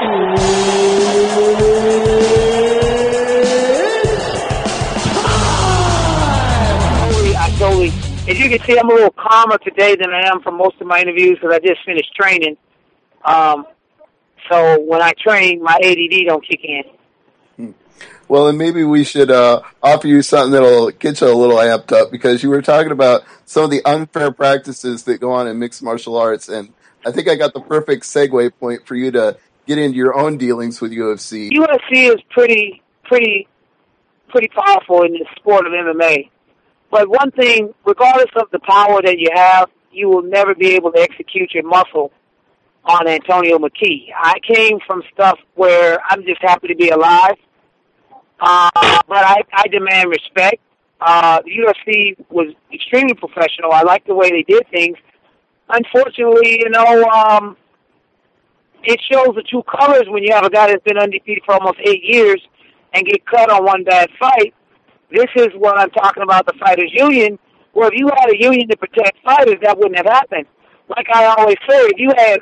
As you can see, I'm a little calmer today than I am for most of my interviews because I just finished training. So when I train, my ADD don't kick in. Well, and maybe we should offer you something that'll get you a little amped up, because you were talking about some of the unfair practices that go on in mixed martial arts, and I think I got the perfect segue point for you to get into your own dealings with UFC. UFC is pretty powerful in the sport of MMA. But one thing, regardless of the power that you have, you will never be able to execute your muscle on Antonio McKee. I came from stuff where I'm just happy to be alive, but I demand respect. The UFC was extremely professional. I like the way they did things. Unfortunately, it shows the true colors when you have a guy that's been undefeated for almost 8 years and get cut on one bad fight. This is what I'm talking about, the Fighters Union, where if you had a union to protect fighters, that wouldn't have happened. Like I always say, if you had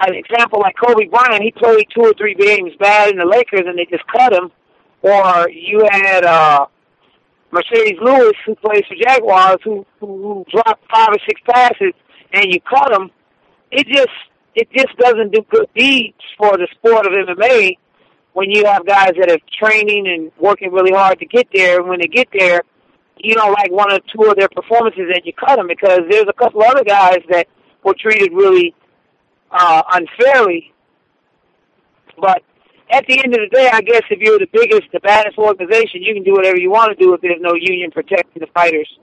an example like Kobe Bryant, he played 2 or 3 games bad in the Lakers and they just cut him, or you had Mercedes Lewis, who plays for Jaguars, who dropped 5 or 6 passes and you cut him, it just doesn't do good deeds for the sport of MMA. When you have guys that are training and working really hard to get there, and when they get there, you don't like 1 or 2 of their performances and you cut them, because there's a couple other guys that were treated really unfairly. But at the end of the day, I guess if you're the biggest, the baddest organization, you can do whatever you want to do if there's no union protecting the fighters.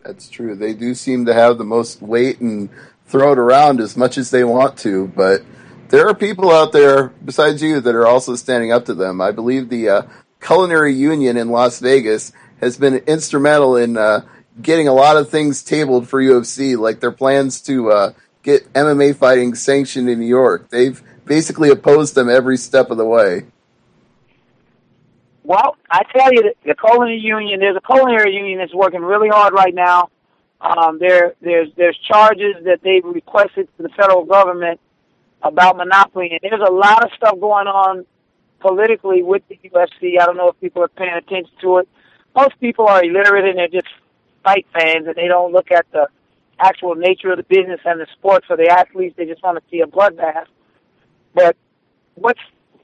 That's true. They do seem to have the most weight and throw it around as much as they want to, but there are people out there besides you that are also standing up to them. I believe the Culinary Union in Las Vegas has been instrumental in getting a lot of things tabled for UFC, like their plans to get MMA fighting sanctioned in New York. They've basically opposed them every step of the way. Well, I tell you, the Culinary Union, there's a Culinary Union that's working really hard right now. There's charges that they've requested to the federal government about monopoly, and there's a lot of stuff going on politically with the UFC. I don't know if people are paying attention to it. Most people are illiterate and they're just fight fans, and they don't look at the actual nature of the business and the sport for the athletes. They just want to see a bloodbath. But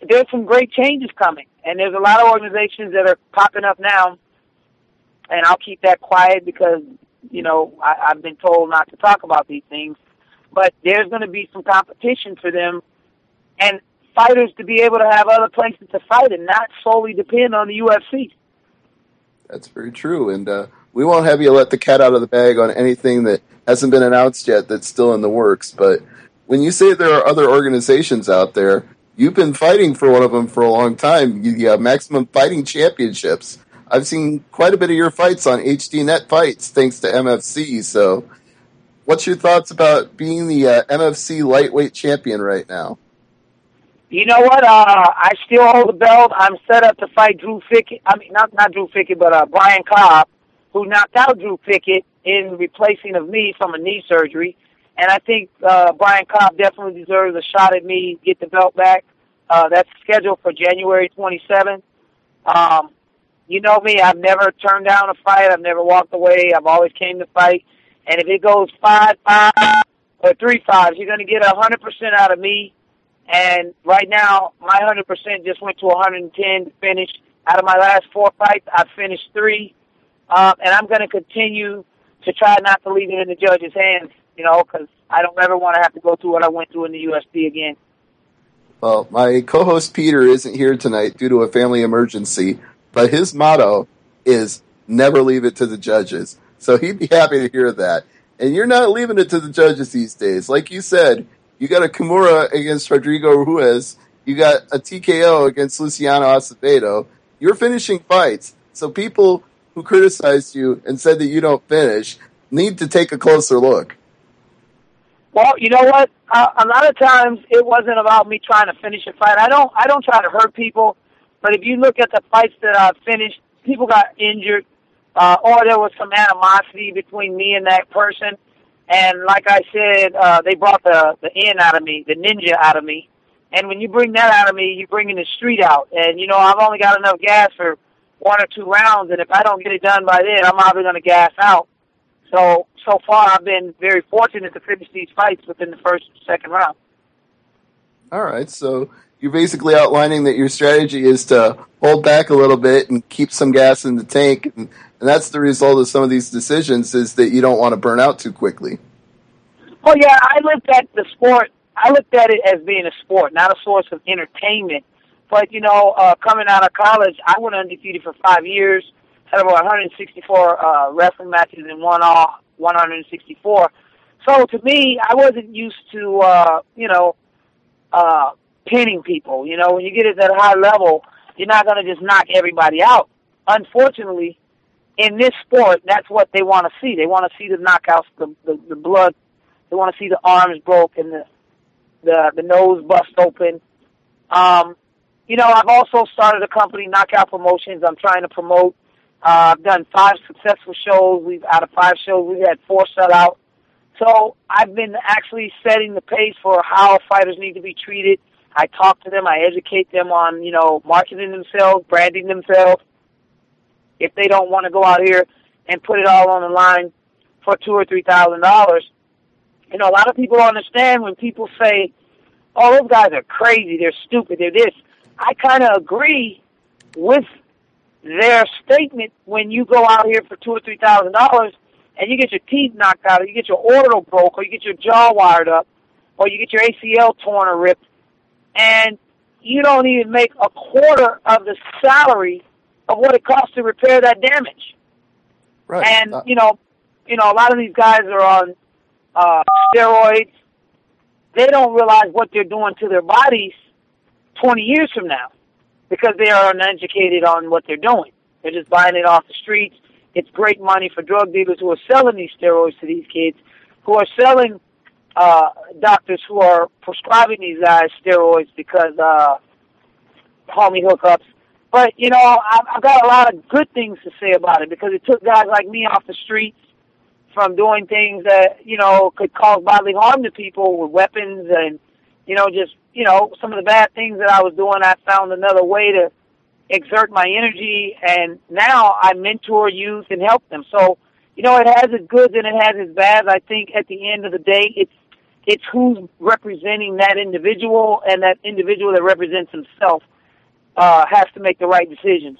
there's some great changes coming, and there's a lot of organizations that are popping up now, and I'll keep that quiet because, I've been told not to talk about these things. But there's going to be some competition for them and fighters to be able to have other places to fight and not solely depend on the UFC. That's very true. And we won't have you let the cat out of the bag on anything that hasn't been announced yet that's still in the works. But when you say there are other organizations out there, you've been fighting for one of them for a long time. You have Maximum Fighting Championships. I've seen quite a bit of your fights on HDNet Fights thanks to MFC. So what's your thoughts about being the MFC lightweight champion right now? You know what? I still hold the belt. I'm set up to fight Drew Fickett. I mean, not Drew Fickett, but Brian Cobb, who knocked out Drew Fickett in replacing of me from a knee surgery. And I think Brian Cobb definitely deserves a shot at me, get the belt back. That's scheduled for January 27th. You know me, I've never turned down a fight. I've never walked away. I've always came to fight. And if it goes 5-5 or 3-5, you're going to get 100% out of me. And right now, my 100% just went to 110 to finish. Out of my last 4 fights, I've finished 3. And I'm going to continue to try not to leave it in the judge's hands, because I don't ever want to have to go through what I went through in the UFC again. Well, my co-host Peter isn't here tonight due to a family emergency, but his motto is never leave it to the judges. So he'd be happy to hear that. And you're not leaving it to the judges these days. Like you said, you got a Kimura against Rodrigo Ruiz. You got a TKO against Luciano Acevedo. You're finishing fights. So people who criticized you and said that you don't finish need to take a closer look. Well, you know what? A lot of times it wasn't about me trying to finish a fight. I don't try to hurt people. But if you look at the fights that I've finished, people got injured. Or there was some animosity between me and that person. And like I said, they brought the N out of me, the ninja out of me. And when you bring that out of me, you're bringing the street out. And, you know, I've only got enough gas for 1 or 2 rounds, and if I don't get it done by then, I'm probably going to gas out. So far, I've been very fortunate to finish these fights within the first, second round. All right, so you're basically outlining that your strategy is to hold back a little bit and keep some gas in the tank, and that's the result of some of these decisions, is that you don't want to burn out too quickly. Well, yeah, I looked at the sport. I looked at it as being a sport, not a source of entertainment. But, you know, coming out of college, I went undefeated for 5 years, had about 164 wrestling matches and won all 164. So to me, I wasn't used to, pinning people. You know, when you get at that high level, you're not going to just knock everybody out. Unfortunately, in this sport, that's what they want to see. They want to see the knockouts, the blood. They want to see the arms broke and the nose bust open. You know, I've also started a company, Knockout Promotions. I'm trying to promote. I've done 5 successful shows. Out of 5 shows, we've had 4 sell out. So I've been actually setting the pace for how fighters need to be treated. I talk to them. I educate them on, you know, marketing themselves, branding themselves. If they don't want to go out here and put it all on the line for $2,000 or $3,000, you know, a lot of people don't understand when people say, "Oh, those guys are crazy. They're stupid. They're this." I kind of agree with their statement when you go out here for $2,000 or $3,000 and you get your teeth knocked out, or you get your orbital broke, or you get your jaw wired up, or you get your ACL torn or ripped, and you don't even make a quarter of the salary of what it costs to repair that damage. Right. And you know, a lot of these guys are on steroids. They don't realize what they're doing to their bodies 20 years from now, because they are uneducated on what they're doing. They're just buying it off the streets. It's great money for drug dealers who are selling these steroids to these kids, who are selling doctors who are prescribing these guys steroids because homie hookups. But, you know, I've got a lot of good things to say about it, because it took guys like me off the streets from doing things that, you know, could cause bodily harm to people with weapons and, you know, just, you know, some of the bad things that I was doing. I found another way to exert my energy, and now I mentor youth and help them. So, you know, it has its goods and it has its bads. I think at the end of the day, it's who's representing that individual, and that individual that represents himself has to make the right decisions.